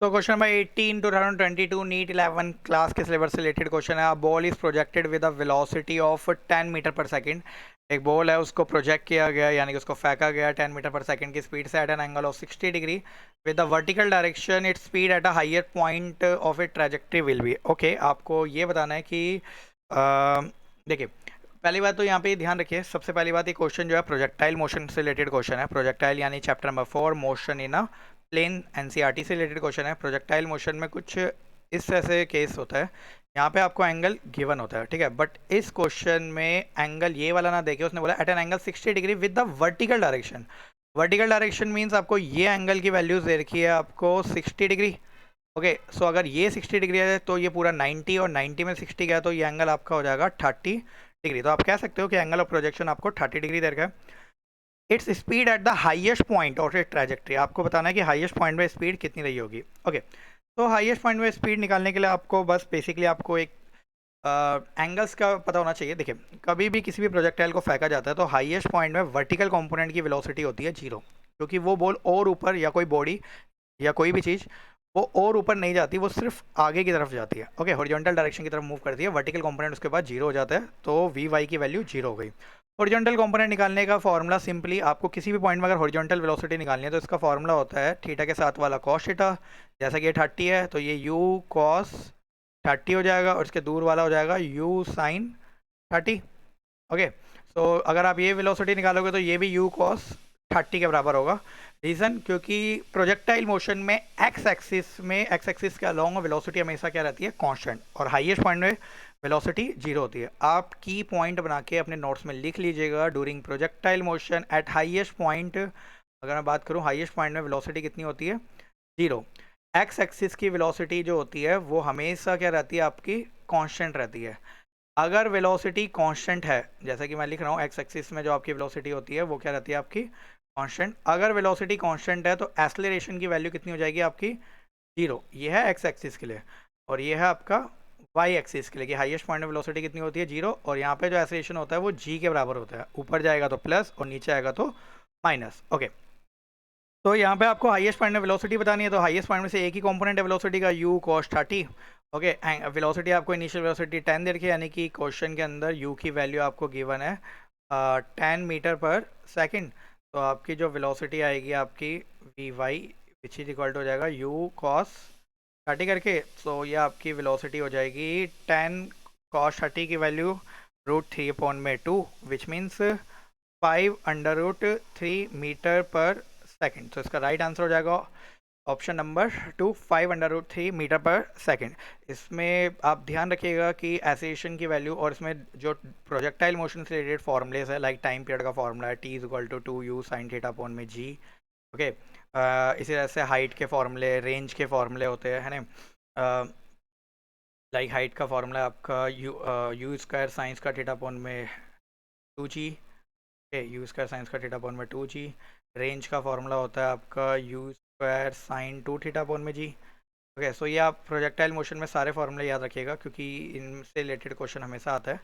तो question number 18 2022 NEET 11 class के syllabus से रिलेटेड क्वेश्चन है। A ball is projected with a velocity of 10 metre per second. एक ball है, उसको प्रोजेक्ट किया गया यानी कि उसको फेंका गया 10 मीटर पर सेकंड की स्पीड से at an angle of 60 degree with the vertical direction its speed at a higher point of it trajectory will be. Okay, आपको ये बताना है कि देखिए, पहली बात तो यहाँ पे ध्यान रखिए। सबसे पहली बात, ये क्वेश्चन जो है प्रोजेक्टाइल मोशन से रिलेटेड क्वेश्चन है। प्रोजेक्टाइल यानी chapter number 4 motion in a plane, NCERT से रिलेटेड क्वेश्चन है। प्रोजेक्टाइल मोशन में कुछ इस तरह से केस होता है। यहाँ पे आपको एंगल गिवन होता है, ठीक है, बट इस क्वेश्चन में एंगल ये वाला ना देखे, उसने बोला at an angle 60 degree with the vertical direction. Vertical direction means आपको ये एंगल की वैल्यूज दे रखी है आपको 60 डिग्री। ओके, सो अगर ये 60 डिग्री है तो ये पूरा 90, और 90 में 60 गया तो ये एंगल आपका हो जाएगा 30 डिग्री। तो आप कह सकते हो कि एंगल ऑफ प्रोजेक्शन आपको 30 डिग्री दे रखा है। It's speed at the highest point of it trajectory, आपको बताना है कि हाईएस्ट पॉइंट में स्पीड कितनी रही होगी। ओके, तो हाईएस्ट पॉइंट में स्पीड निकालने के लिए आपको बस बेसिकली आपको एक एंगल्स का पता होना चाहिए। देखिए, कभी भी किसी भी प्रोजेक्टाइल को फेंका जाता है तो हाईएस्ट पॉइंट में वर्टिकल कंपोनेंट की वेलोसिटी होती है 0, क्योंकि वो बॉल और ऊपर या कोई बॉडी या कोई भी चीज़ वो और ऊपर नहीं जाती, वो सिर्फ आगे की तरफ जाती है। ओके, हॉरिजॉन्टल डायरेक्शन की तरफ मूव करती है। वर्टिकल कंपोनेंट उसके बाद 0 हो जाता है, तो वी वाई की वैल्यू 0 हो गई। हॉरिजॉन्टल कंपोनेंट निकालने का फॉर्मूला सिंपली, आपको किसी भी पॉइंट में अगर हॉरिजॉन्टल वेलोसिटी निकालनी है तो इसका फॉर्मूला होता है थीटा के साथ वाला कॉस थीटा। जैसा कि ये 30 है तो ये यू कॉस 30 हो जाएगा, और इसके दूर वाला हो जाएगा यू साइन 30। ओके, तो अगर आप ये वेलोसिटी निकालोगे तो ये भी यू कॉस 30 के बराबर होगा। रीज़न, क्योंकि प्रोजेक्टाइल मोशन में एक्स एक्सिस के अलोंग वेलोसिटी हमेशा क्या रहती है, कांस्टेंट, और हाईएस्ट पॉइंट में वेलोसिटी 0 होती है। आप की पॉइंट बना के अपने नोट्स में लिख लीजिएगा, during projectile motion eight highest point, अगर मैं बात करूँ हाईएस्ट पॉइंट में वेलोसिटी कितनी होती है, 0। एक्स एक्सिस की वेलोसिटी जो होती है वो हमेशा क्या रहती है, आपकी कांस्टेंट रहती है। अगर वेलोसिटी कांस्टेंट है, जैसा कि मैं लिख रहा हूँ, एक्स एक्सिस में जो आपकी वेलोसिटी होती है वो क्या रहती है, आपकी कांस्टेंट। अगर वेलोसिटी कांस्टेंट है तो एक्सेलरेशन की वैल्यू कितनी हो जाएगी, आपकी 0। ये है एक्स एक्सिस के लिए, और ये है आपका वाई एक्सिस के लिए, कि हाईएस्ट पॉइंट में वेलोसिटी कितनी होती है, 0, और यहाँ पे जो एक्सेलरेशन होता है वो जी के बराबर होता है। ऊपर जाएगा तो प्लस और नीचे आएगा तो माइनस। ओके, तो यहाँ पे आपको हाईएस्ट पॉइंट में वेलोसिटी बतानी है, तो हाईएस्ट पॉइंट में से एक ही कंपोनेंट है वेलोसिटी का, u cos 30। ओके, वेलोसिटी आपको इनिशियल वेलोसिटी 10 दे रखी है, यानी कि क्वेश्चन के अंदर u की वैल्यू आपको गिवन है 10 मीटर पर सेकंड। तो आपकी जो वेलोसिटी आएगी आपकी v y which is equal to हो जाएगा u cos 30 करके। तो ये आपकी वेलोसिटी हो जाएगी 10 cos 30 की value √3/2, which means 5√3 metre per second. तो इसका राइट आंसर हो जाएगा option number 2, 5√3 metre per second. इसमें आप ध्यान रखिएगा कि एसेलेरेशन की वैल्यू, और इसमें जो प्रोजेक्टाइल मोशन से रिलेटेड फॉर्मूलेज है, लाइक टाइम पीरियड का फॉर्मूला है T=2u sin थीटा अपॉन में g। ओके, इसी तरह से हाइट के फॉर्मूले, रेंज के फॉर्मूले होते हैं, है ना। लाइक हाइट का फॉर्मूला आपका यू स्क्वायर साइंस का थीटा अपॉन में 2g, यू स्क्वायर साइंस का थीटा अपॉन में 2g। रेंज का फॉर्मूला होता है आपका you square sine 2 theta upon में जी। ओके, सो ये आप प्रोजेक्टाइल मोशन में सारे फॉर्मूले याद रखिएगा, क्योंकि इनसे रिलेटेड क्वेश्चन हमेशा आता है।